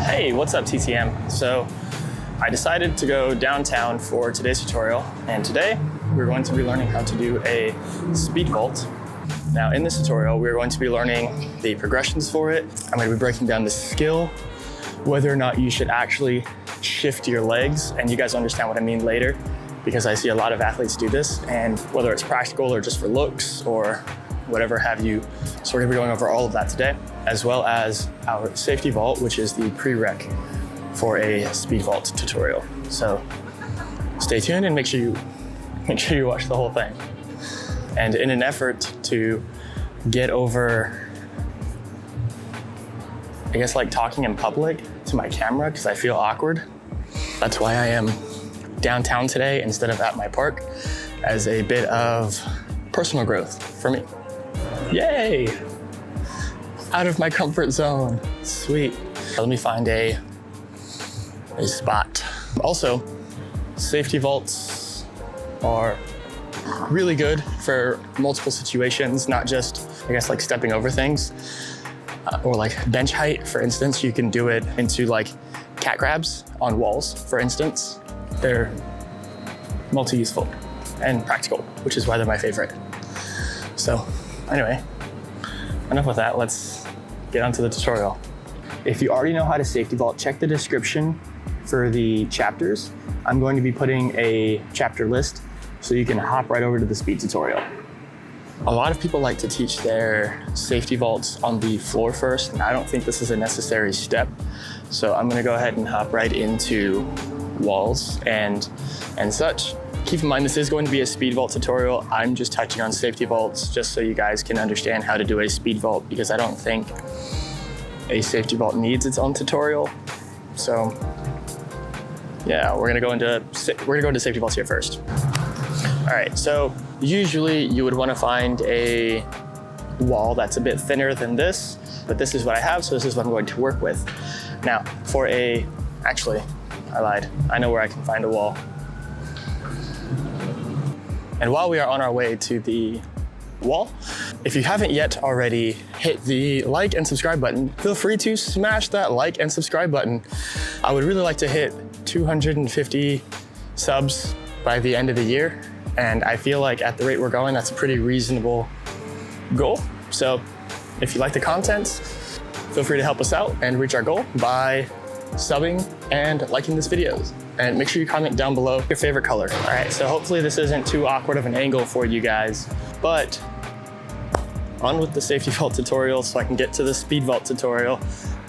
Hey, what's up TTM? So I decided to go downtown for today's tutorial, and today we're going to be learning how to do a speed vault. Now in this tutorial, we're going to be learning the progressions for it. I'm going to be breaking down the skill, whether or not you should actually shift your legs, and you guys understand what I mean later, because I see a lot of athletes do this, and whether it's practical or just for looks or whatever have you. So we're gonna be going over all of that today, as well as our safety vault, which is the prereq for a speed vault tutorial. So stay tuned and make sure you watch the whole thing. And in an effort to get over, I guess, like talking in public to my camera, because I feel awkward, that's why I am downtown today instead of at my park, as a bit of personal growth for me. Yay! Out of my comfort zone. Sweet. Let me find a spot. Also, safety vaults are really good for multiple situations, not just, I guess, like stepping over things or like bench height. For instance, you can do it into like cat grabs on walls, for instance. They're multi-useful and practical, which is why they're my favorite. So anyway, enough with that. Let's get onto the tutorial. If you already know how to safety vault, check the description for the chapters. I'm going to be putting a chapter list so you can hop right over to the speed tutorial. A lot of people like to teach their safety vaults on the floor first, and I don't think this is a necessary step. So I'm gonna go ahead and hop right into walls and such. Keep in mind, this is going to be a speed vault tutorial. I'm just touching on safety vaults just so you guys can understand how to do a speed vault, because I don't think a safety vault needs its own tutorial. So yeah, we're gonna go into safety vaults here first. All right, so usually you would wanna find a wall that's a bit thinner than this, but this is what I have, so this is what I'm going to work with. Now, actually, I lied. I know where I can find a wall. And while we are on our way to the wall, if you haven't yet already hit the like and subscribe button, feel free to smash that like and subscribe button. I would really like to hit 250 subs by the end of the year. And I feel like at the rate we're going, that's a pretty reasonable goal. So if you like the content, feel free to help us out and reach our goal by subbing and liking this video. And make sure you comment down below your favorite color. All right, so hopefully this isn't too awkward of an angle for you guys, but on with the safety vault tutorial so I can get to the speed vault tutorial,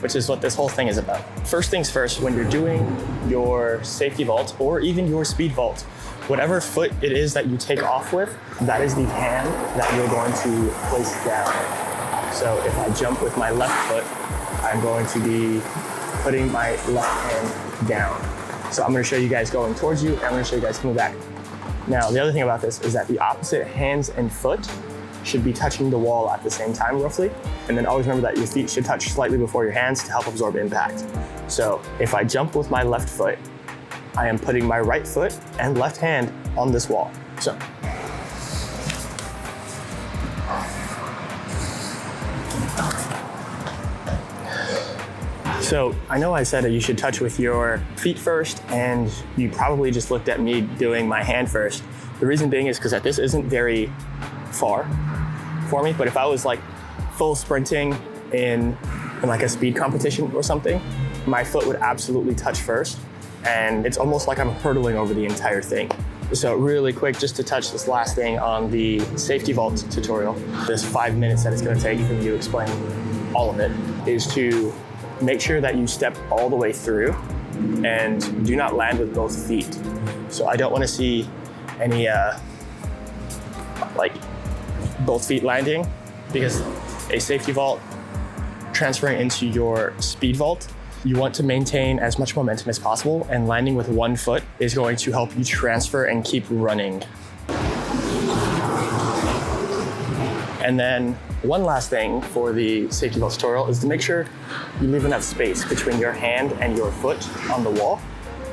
which is what this whole thing is about. First things first, when you're doing your safety vault or even your speed vault, whatever foot it is that you take off with, that is the hand that you're going to place down. So if I jump with my left foot, I'm going to be putting my left hand down. So I'm gonna show you guys going towards you, and I'm gonna show you guys coming back. Now, the other thing about this is that the opposite hands and foot should be touching the wall at the same time, roughly. And then always remember that your feet should touch slightly before your hands to help absorb impact. So if I jump with my left foot, I am putting my right foot and left hand on this wall. So I know I said that you should touch with your feet first, and you probably just looked at me doing my hand first. The reason being is because that this isn't very far for me, but if I was like full sprinting in like a speed competition or something, my foot would absolutely touch first, and it's almost like I'm hurdling over the entire thing. So really quick, just to touch this last thing on the safety vault tutorial, this 5 minutes that it's gonna take for me to explain all of it, is to make sure that you step all the way through and do not land with both feet. So I don't want to see any like both feet landing, because a safety vault transferring into your speed vault, you want to maintain as much momentum as possible, and landing with one foot is going to help you transfer and keep running. And then one last thing for the safety vault tutorial is to make sure you leave enough space between your hand and your foot on the wall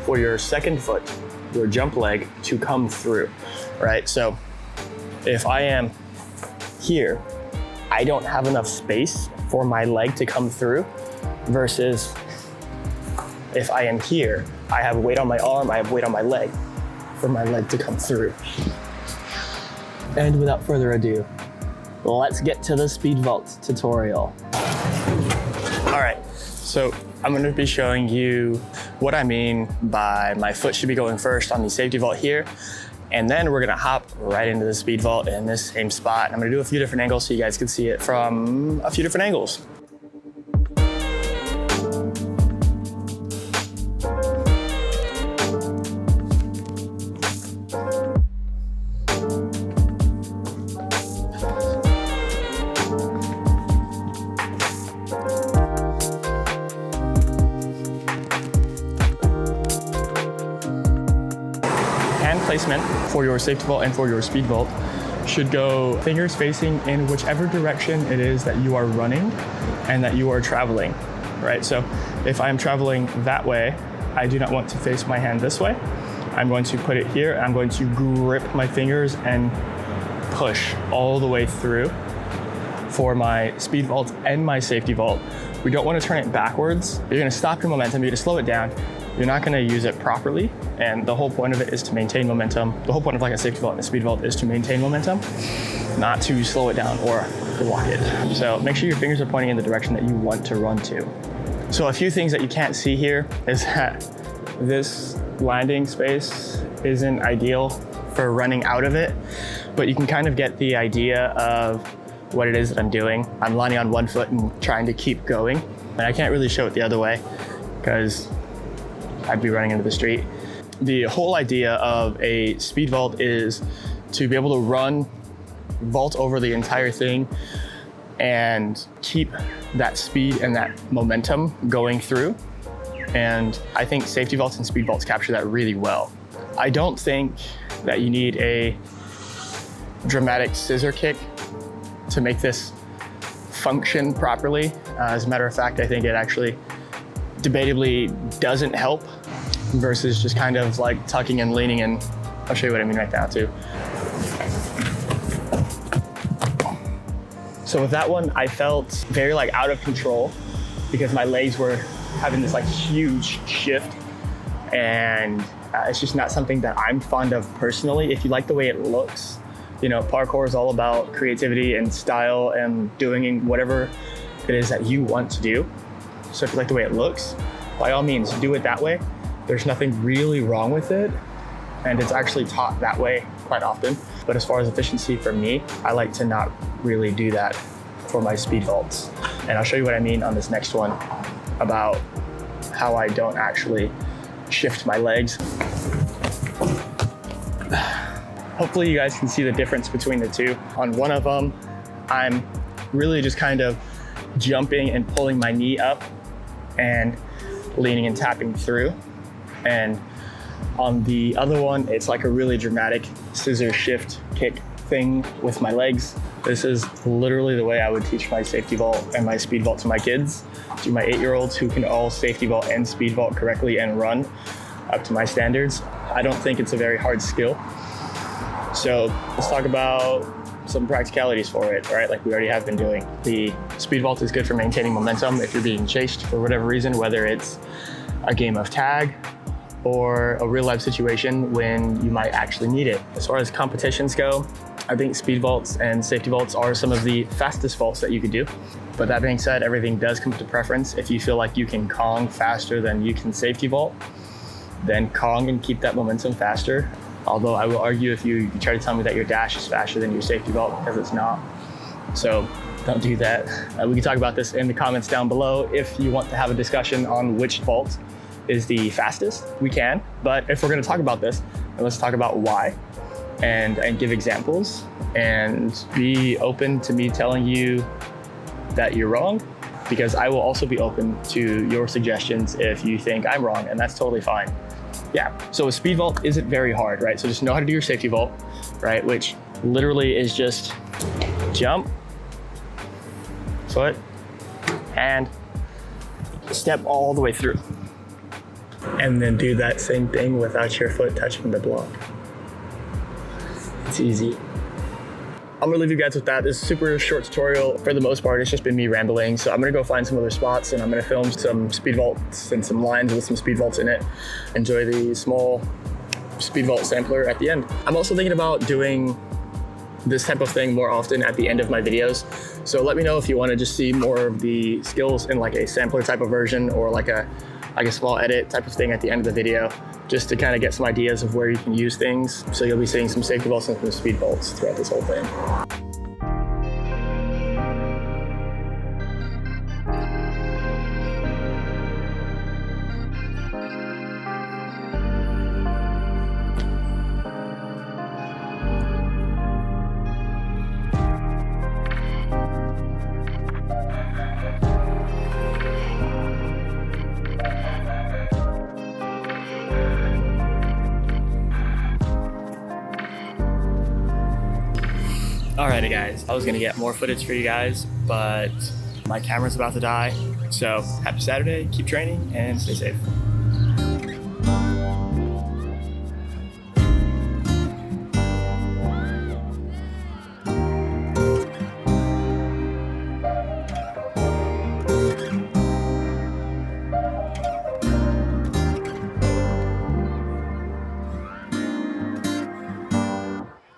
for your second foot, your jump leg, to come through, right? So if I am here, I don't have enough space for my leg to come through, versus If I am here, I have weight on my arm, I have weight on my leg for my leg to come through. And without further ado, let's get to the speed vault tutorial. All right, so I'm gonna be showing you what I mean by my foot should be going first on the safety vault here. And then we're gonna hop right into the speed vault in this same spot. I'm gonna do a few different angles so you guys can see it from a few different angles. Hand placement for your safety vault and for your speed vault should go fingers facing in whichever direction it is that you are running and that you are traveling, right? So if I'm traveling that way, I do not want to face my hand this way. I'm going to put it here. I'm going to grip my fingers and push all the way through for my speed vault and my safety vault. We don't want to turn it backwards. You're going to stop your momentum. You're going to slow it down. You're not going to use it properly. And the whole point of it is to maintain momentum. The whole point of like a safety vault and a speed vault is to maintain momentum, not to slow it down or block it. So make sure your fingers are pointing in the direction that you want to run to. So a few things that you can't see here is that this landing space isn't ideal for running out of it, but you can kind of get the idea of what it is that I'm doing. I'm landing on one foot and trying to keep going. And I can't really show it the other way because I'd be running into the street. The whole idea of a speed vault is to be able to run, vault over the entire thing and keep that speed and that momentum going through. And I think safety vaults and speed vaults capture that really well. I don't think that you need a dramatic scissor kick to make this function properly. As a matter of fact, I think it actually debatably doesn't help versus just kind of like tucking and leaning, and I'll show you what I mean right now too. So with that one, I felt very like out of control because my legs were having this like huge shift, and it's just not something that I'm fond of personally. If you like the way it looks, you know, parkour is all about creativity and style and doing whatever it is that you want to do. So if you like the way it looks, by all means, do it that way. There's nothing really wrong with it, and it's actually taught that way quite often. But as far as efficiency for me, I like to not really do that for my speed vaults. And I'll show you what I mean on this next one about how I don't actually shift my legs. Hopefully you guys can see the difference between the two. On one of them, I'm really just kind of jumping and pulling my knee up and leaning and tapping through. And on the other one, it's like a really dramatic scissor shift kick thing with my legs. This is literally the way I would teach my safety vault and my speed vault to my kids, to my 8-year-olds who can all safety vault and speed vault correctly and run up to my standards. I don't think it's a very hard skill. So let's talk about some practicalities for it, right? Like we already have been doing. The speed vault is good for maintaining momentum if you're being chased for whatever reason, whether it's a game of tag or a real life situation when you might actually need it. As far as competitions go, I think speed vaults and safety vaults are some of the fastest vaults that you could do. But that being said, everything does come to preference. If you feel like you can Kong faster than you can safety vault, then Kong and keep that momentum faster. Although I will argue if you try to tell me that your dash is faster than your safety vault, because it's not. So don't do that. We can talk about this in the comments down below. If you want to have a discussion on which vault is the fastest, we can. But if we're gonna talk about this, then let's talk about why and give examples and be open to me telling you that you're wrong, because I will also be open to your suggestions if you think I'm wrong, and that's totally fine. Yeah, so a speed vault isn't very hard, right? So just know how to do your safety vault, right? Which literally is just jump, foot, hand, step all the way through. And then do that same thing without your foot touching the block. It's easy. I'm gonna leave you guys with that. This is a super short tutorial. For the most part, it's just been me rambling. So I'm gonna go find some other spots and I'm gonna film some speed vaults and some lines with some speed vaults in it. Enjoy the small speed vault sampler at the end. I'm also thinking about doing this type of thing more often at the end of my videos. So let me know if you want to just see more of the skills in like a sampler type of version, or like a small edit type of thing at the end of the video, just to kind of get some ideas of where you can use things. So you'll be seeing some safety vaults and some speed vaults throughout this whole thing. Alrighty guys, I was gonna get more footage for you guys, but my camera's about to die. So happy Saturday, keep training and stay safe.